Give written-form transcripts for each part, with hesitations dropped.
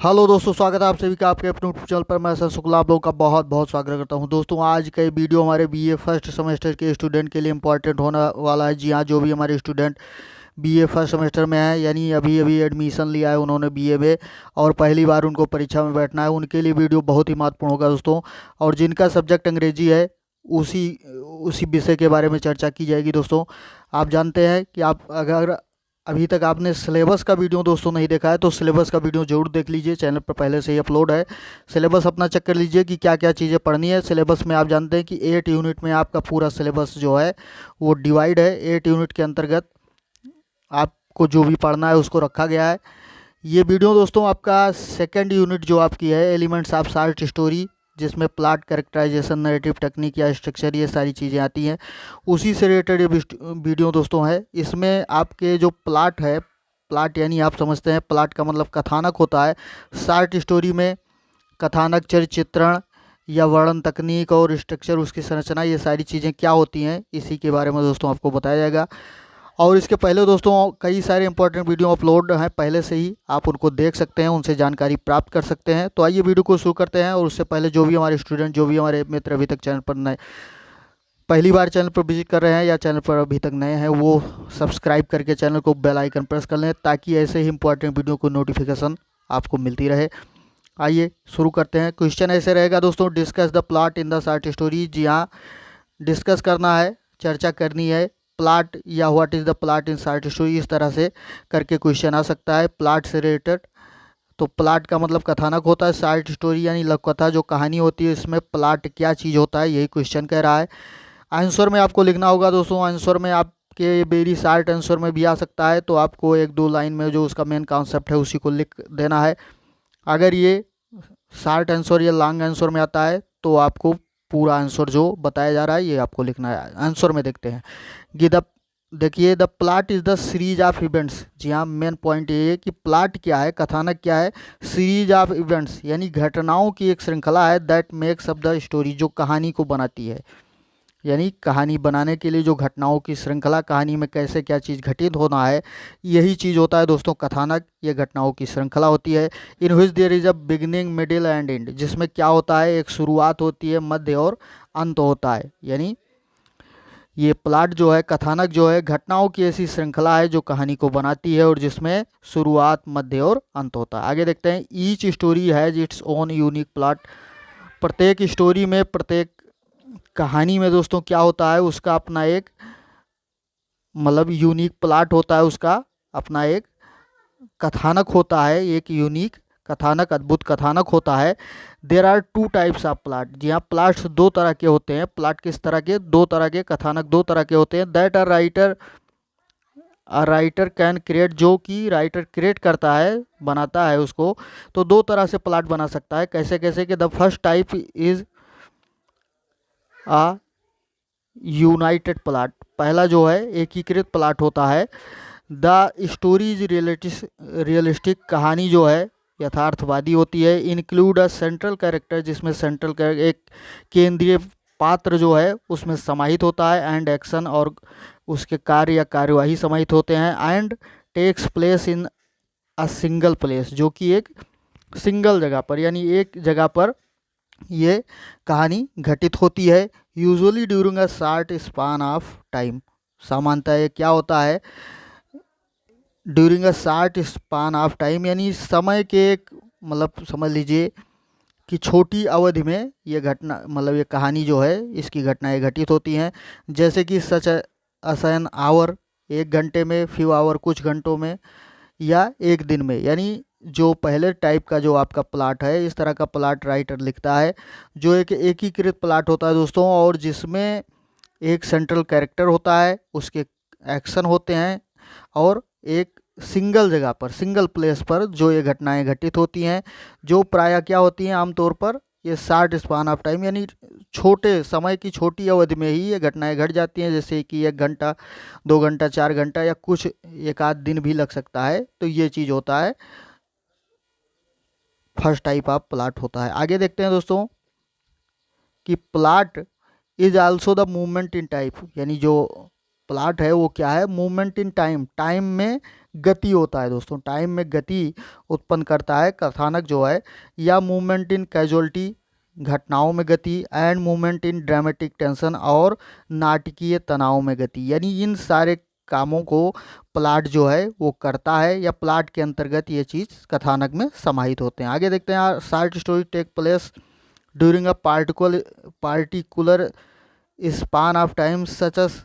Hello दोस्तों, स्वागत है आप सभी का आपके अपने यूट्यूब चैनल पर। मैं सर शुक्ला आप लोगों का बहुत बहुत स्वागत करता हूं। दोस्तों, आज का ये वीडियो हमारे बीए फर्स्ट सेमेस्टर के स्टूडेंट के लिए इम्पोर्टेंट होने वाला है। जी हाँ, जो भी हमारे स्टूडेंट बीए फर्स्ट सेमेस्टर में है, यानी अभी अभी एडमिशन लिया है उन्होंने बीए में, और पहली बार उनको परीक्षा में बैठना है, उनके लिए वीडियो बहुत ही महत्वपूर्ण होगा दोस्तों। और जिनका सब्जेक्ट अंग्रेजी है, उसी उसी विषय के बारे में चर्चा की जाएगी दोस्तों। आप जानते हैं कि आप अगर अभी तक आपने सिलेबस का वीडियो दोस्तों नहीं देखा है तो सिलेबस का वीडियो जरूर देख लीजिए, चैनल पर पहले से ही अपलोड है। सिलेबस अपना चेक कर लीजिए कि क्या क्या चीज़ें पढ़नी है। सिलेबस में आप जानते हैं कि 8 यूनिट में आपका पूरा सिलेबस जो है वो डिवाइड है। 8 यूनिट के अंतर्गत आपको जो भी पढ़ना है उसको रखा गया है। ये वीडियो दोस्तों आपका सेकेंड यूनिट जो आपकी है, एलिमेंट्स ऑफ शॉर्ट स्टोरी, जिसमें प्लॉट कैरेक्टराइजेशन, नैरेटिव टेक्निक या स्ट्रक्चर, ये सारी चीज़ें आती हैं, उसी से रिलेटेड ये वीडियो दोस्तों है। इसमें आपके जो प्लॉट है, प्लॉट यानी आप समझते हैं प्लॉट का मतलब कथानक होता है। शॉर्ट स्टोरी में कथानक, चरित्र चित्रण या वर्णन तकनीक और स्ट्रक्चर, उसकी संरचना, ये सारी चीज़ें क्या होती हैं, इसी के बारे में दोस्तों आपको बताया जाएगा। और इसके पहले दोस्तों कई सारे इंपॉर्टेंट वीडियो अपलोड हैं पहले से ही, आप उनको देख सकते हैं, उनसे जानकारी प्राप्त कर सकते हैं। तो आइए वीडियो को शुरू करते हैं। और उससे पहले जो भी हमारे स्टूडेंट, जो भी हमारे मित्र अभी तक चैनल पर नए, पहली बार चैनल पर विजिट कर रहे हैं या चैनल पर अभी तक नए हैं, वो सब्सक्राइब करके चैनल को बेल आइकन प्रेस कर लें, ताकि ऐसे ही इंपॉर्टेंट वीडियो को नोटिफिकेशन आपको मिलती रहे। आइए शुरू करते हैं। क्वेश्चन ऐसे रहेगा दोस्तों, discuss the plot in the short story. जी हाँ, डिस्कस करना है, चर्चा करनी है, प्लॉट या what is the plot in short story, इस तरह से करके क्वेश्चन आ सकता है प्लॉट से रिलेटेड। तो प्लॉट का मतलब कथानक होता है, शॉर्ट स्टोरी यानी लघु कथा जो कहानी होती है, इसमें प्लॉट क्या चीज़ होता है, यही क्वेश्चन कह रहा है। आंसर में आपको लिखना होगा दोस्तों। आंसर में आपके वेरी शॉर्ट आंसर में भी आ सकता है, तो आपको एक दो लाइन में जो उसका मेन कॉन्सेप्ट है उसी को लिख देना है। अगर ये शॉर्ट आंसर या लॉन्ग आंसर में आता है तो आपको पूरा आंसर जो बताया जा रहा है ये आपको लिखना है। आंसर में देखते हैं कि देखिए, the plot is the series of events. जी हाँ, मेन पॉइंट ये है कि प्लॉट क्या है, कथानक क्या है। सीरीज ऑफ इवेंट्स यानी घटनाओं की एक श्रृंखला है, that makes up the story, जो कहानी को बनाती है। यानी कहानी बनाने के लिए जो घटनाओं की श्रृंखला, कहानी में कैसे क्या चीज़ घटित होना है, यही चीज़ होता है दोस्तों कथानक। ये घटनाओं की श्रृंखला होती है। In which there is a beginning, middle and end, जिसमें क्या होता है, एक शुरुआत होती है, मध्य और अंत होता है। यानी ये प्लॉट जो है, कथानक जो है, घटनाओं की ऐसी श्रृंखला है जो कहानी को बनाती है और जिसमें शुरुआत, मध्य और अंत होता है। आगे देखते हैं। Each story has its own unique plot. प्रत्येक स्टोरी में, प्रत्येक कहानी में दोस्तों क्या होता है, उसका अपना एक मतलब यूनिक प्लॉट होता है, उसका अपना एक कथानक होता है, एक यूनिक कथानक, अद्भुत कथानक होता है। There are two types of plot. जी हाँ, प्लॉट्स दो तरह के होते हैं। प्लॉट किस तरह के, दो तरह के, कथानक दो तरह के होते हैं। दैट राइटर कैन क्रिएट, जो कि राइटर क्रिएट करता है, बनाता है उसको, तो दो तरह से प्लॉट बना सकता है। कैसे कैसे कि the first type is a united plot. पहला जो है एकीकृत प्लॉट होता है। द स्टोरी इज रियलिस्टिक, कहानी जो है यथार्थवादी होती है। इंक्लूड अ सेंट्रल कैरेक्टर, जिसमें सेंट्रल कैरेक्टर, एक केंद्रीय पात्र जो है उसमें समाहित होता है। एंड एक्शन, और उसके कार्य या कार्यवाही समाहित होते हैं। And takes place in a single place, जो कि एक सिंगल जगह पर यानी एक जगह पर ये कहानी घटित होती है। Usually during a short span of time, सामान्यतः ये क्या होता है, during a short span of time, यानी समय के एक मतलब समझ लीजिए कि छोटी अवधि में ये घटना, मतलब ये कहानी जो है, इसकी घटनाएं घटित होती हैं। जैसे कि सच असन आवर, एक घंटे में, फ्यू आवर, कुछ घंटों में, या एक दिन में। यानी जो पहले टाइप का जो आपका प्लॉट है, इस तरह का प्लॉट राइटर लिखता है, जो एक एकीकृत प्लॉट होता है दोस्तों, और जिसमें एक सेंट्रल कैरेक्टर होता है, उसके एक्शन होते हैं, और एक सिंगल जगह पर, सिंगल प्लेस पर जो ये घटनाएं घटित होती हैं, जो प्रायः क्या होती हैं, आमतौर पर ये शॉर्ट स्पान ऑफ टाइम यानी छोटे समय की छोटी अवधि में ही ये घटनाएं घट जाती हैं। जैसे कि 1 घंटा, 2 घंटा, 4 घंटा, या कुछ एक आध दिन भी लग सकता है। तो ये चीज़ होता है, फर्स्ट टाइप ऑफ प्लॉट होता है। आगे देखते हैं दोस्तों कि plot is also the movement in type, यानी जो प्लॉट है वो क्या है, मूवमेंट इन टाइम, टाइम में गति होता है दोस्तों, टाइम में गति उत्पन्न करता है कथानक जो है, या मूवमेंट इन कैजुअलिटी, घटनाओं में गति, and movement in dramatic tension, और नाटकीय तनाव में गति। यानी इन सारे कामों को प्लाट जो है वो करता है, या प्लाट के अंतर्गत ये चीज़ कथानक में समाहित होते हैं। आगे देखते हैं, short story take place during a particular span of time such as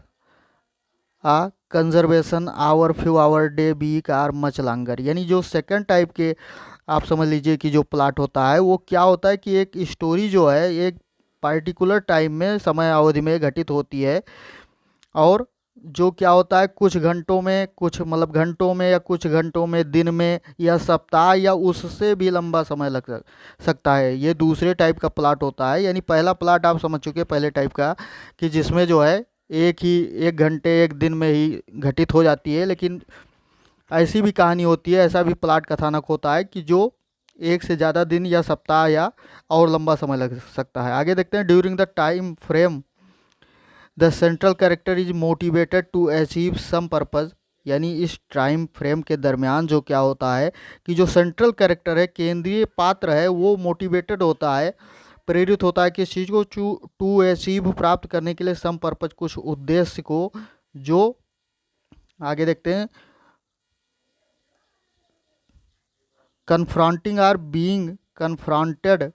a conservation hour few hour day week are much longer. यानी जो सेकंड टाइप के आप समझ लीजिए कि जो प्लाट होता है वो क्या होता है कि एक स्टोरी जो है एक पार्टिकुलर टाइम में, समय अवधि में घटित होती है, और जो क्या होता है कुछ घंटों में, कुछ मतलब घंटों में, या कुछ घंटों में, दिन में, या सप्ताह, या उससे भी लंबा समय लग सकता है। ये दूसरे टाइप का प्लाट होता है। यानी पहला प्लाट आप समझ चुके हैं पहले टाइप का, कि जिसमें जो है एक घंटे एक दिन में ही घटित हो जाती है। लेकिन ऐसी भी कहानी होती है, ऐसा भी प्लाट कथानक होता है कि जो एक से ज़्यादा दिन या सप्ताह या और लंबा समय लग सकता है। आगे देखते हैं, during the time frame the central character is motivated to achieve some purpose. यानी इस टाइम फ्रेम के दरमियान जो क्या होता है कि जो सेंट्रल कैरेक्टर है, केंद्रीय पात्र है, वो मोटिवेटेड होता है, प्रेरित होता है किस चीज़ को, टू अचीव, प्राप्त करने के लिए, सम पर्पज, कुछ उद्देश्य को। जो आगे देखते हैं, confronting or being confronted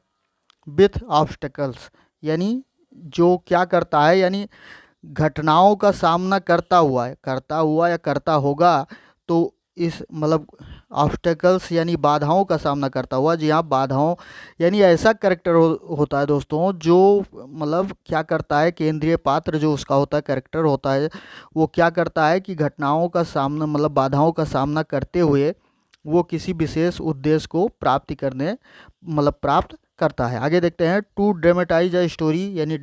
with obstacles. यानी जो क्या करता है, यानी घटनाओं का सामना करता हुआ या करता होगा, तो इस मतलब ऑब्स्टेकल्स यानी बाधाओं का सामना करता हुआ। जी हाँ, बाधाओं, यानी ऐसा करेक्टर होता है दोस्तों जो मतलब क्या करता है, केंद्रीय पात्र जो उसका होता है, करेक्टर होता है, वो क्या करता है कि घटनाओं का सामना मतलब बाधाओं का सामना करते हुए वो किसी विशेष उद्देश्य को प्राप्ति करने मतलब प्राप्त करता है। आगे देखते हैं, टू ड्रामेटाइज अ स्टोरी, यानी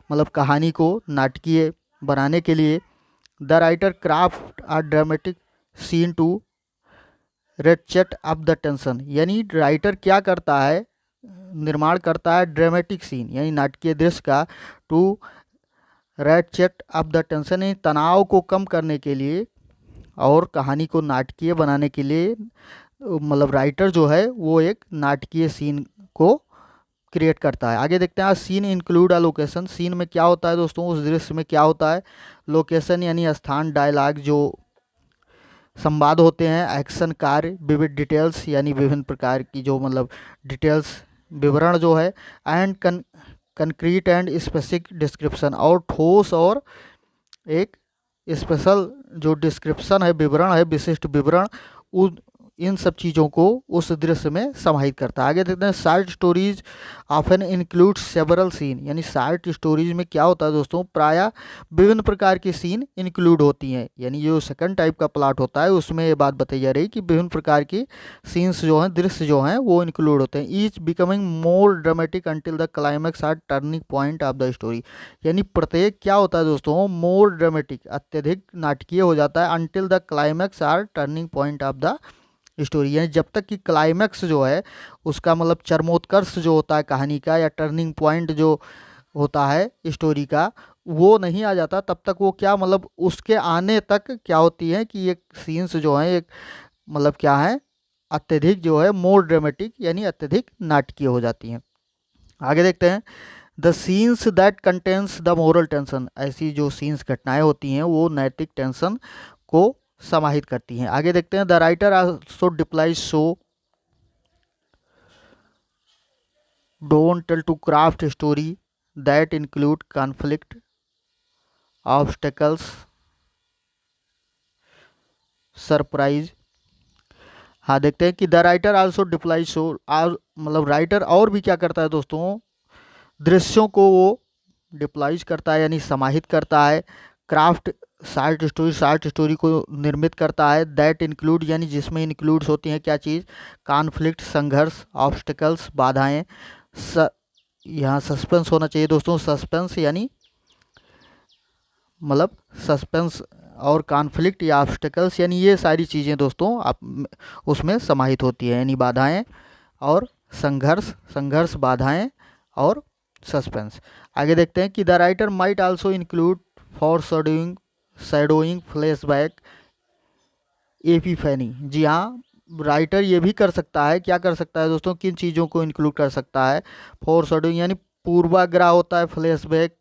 मतलब कहानी को नाटकीय बनाने के लिए, the writer craft a dramatic scene to ratchet up the tension. यानी राइटर क्या करता है, निर्माण करता है ड्रामेटिक सीन यानी नाटकीय दृश्य का, to ratchet up the tension, यानी तनाव को कम करने के लिए और कहानी को नाटकीय बनाने के लिए मतलब राइटर जो है वो एक नाटकीय सीन को क्रिएट करता है। आगे देखते हैं, scene include a location. Scene में क्या होता है दोस्तों, उस दृश्य में क्या होता है, लोकेशन यानी स्थान, डायलॉग जो संवाद होते हैं, एक्शन कार्य, विविध डिटेल्स यानी विभिन्न प्रकार की जो मतलब डिटेल्स विवरण जो है, and concrete and specific description, और ठोस और एक स्पेशल जो डिस्क्रिप्शन है, विवरण है, विशिष्ट विवरण, उन इन सब चीज़ों को उस दृश्य में समाहित करता है। आगे देखते हैं, short stories often include several scene. यानी शॉर्ट स्टोरीज में क्या होता है दोस्तों, प्रायः विभिन्न प्रकार की सीन इंक्लूड होती हैं। यानी जो सेकंड टाइप का प्लॉट होता है उसमें ये बात बताई जा रही कि विभिन्न प्रकार की सीन्स जो हैं, दृश्य जो हैं वो इंक्लूड होते हैं। Each becoming more dramatic until the climax or turning point of the story. यानी प्रत्येक क्या होता है दोस्तों, मोर ड्रामेटिक, अत्यधिक नाटकीय हो जाता है, until the climax or turning point of the story. यानी जब तक कि क्लाइमैक्स जो है उसका मतलब चरमोत्कर्ष जो होता है कहानी का, या टर्निंग पॉइंट जो होता है स्टोरी का, वो नहीं आ जाता, तब तक वो क्या मतलब उसके आने तक क्या होती है कि ये सीन्स जो हैं एक मतलब क्या है, अत्यधिक जो है मोर ड्रामेटिक यानी अत्यधिक नाटकीय हो जाती हैं। आगे देखते हैं, the scenes that contains the moral tension. ऐसी जो सीन्स घटनाएं होती हैं वो नैतिक टेंशन को समाहित करती हैं। आगे देखते हैं, the writer also deploys so don't tell to craft story that include conflict, obstacles, surprise. हाँ, देखते हैं कि the writer also deploys so, मतलब राइटर और भी क्या करता है दोस्तों, दृश्यों को वो डिप्लाइज करता है यानी समाहित करता है, क्राफ्ट शॉर्ट स्टोरी को निर्मित करता है, दैट इंक्लूड यानी जिसमें इंक्लूड्स होती हैं क्या चीज़, कॉन्फ्लिक्ट, संघर्ष, ऑब्स्टिकल्स, बाधाएं, यहाँ सस्पेंस होना चाहिए दोस्तों, सस्पेंस यानी मतलब सस्पेंस और कॉन्फ्लिक्ट या ऑब्स्टिकल्स, यानी ये सारी चीज़ें दोस्तों आप उसमें समाहित होती है। यानी बाधाएं और संघर्ष, बाधाएं और सस्पेंस। आगे देखते हैं कि the writer might also include foreshadowing flashback epiphany. जी हाँ, राइटर ये भी कर सकता है, क्या कर सकता है दोस्तों, किन चीज़ों को इंक्लूड कर सकता है, फोरशैडोइंग यानी पूर्वाग्रह होता है, फ्लैशबैक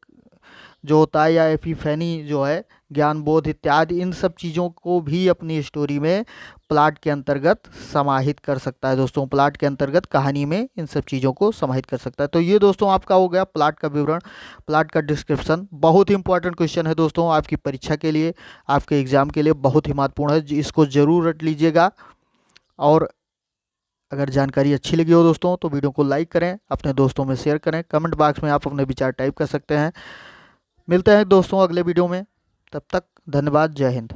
जो होता है, या एपिफेनी जो है ज्ञान बोध इत्यादि, इन सब चीज़ों को भी अपनी स्टोरी में प्लॉट के अंतर्गत समाहित कर सकता है दोस्तों। प्लॉट के अंतर्गत कहानी में इन सब चीज़ों को समाहित कर सकता है। तो ये दोस्तों आपका हो गया प्लॉट का विवरण, प्लॉट का डिस्क्रिप्शन। बहुत ही इंपॉर्टेंट क्वेश्चन है दोस्तों, आपकी परीक्षा के लिए, आपके एग्जाम के लिए बहुत ही महत्वपूर्ण है, इसको ज़रूर रट लीजिएगा। और अगर जानकारी अच्छी लगी हो दोस्तों तो वीडियो को लाइक करें, अपने दोस्तों में शेयर करें, कमेंट बॉक्स में आप अपने विचार टाइप कर सकते हैं। मिलते हैं दोस्तों अगले वीडियो में, तब तक धन्यवाद, जय हिंद।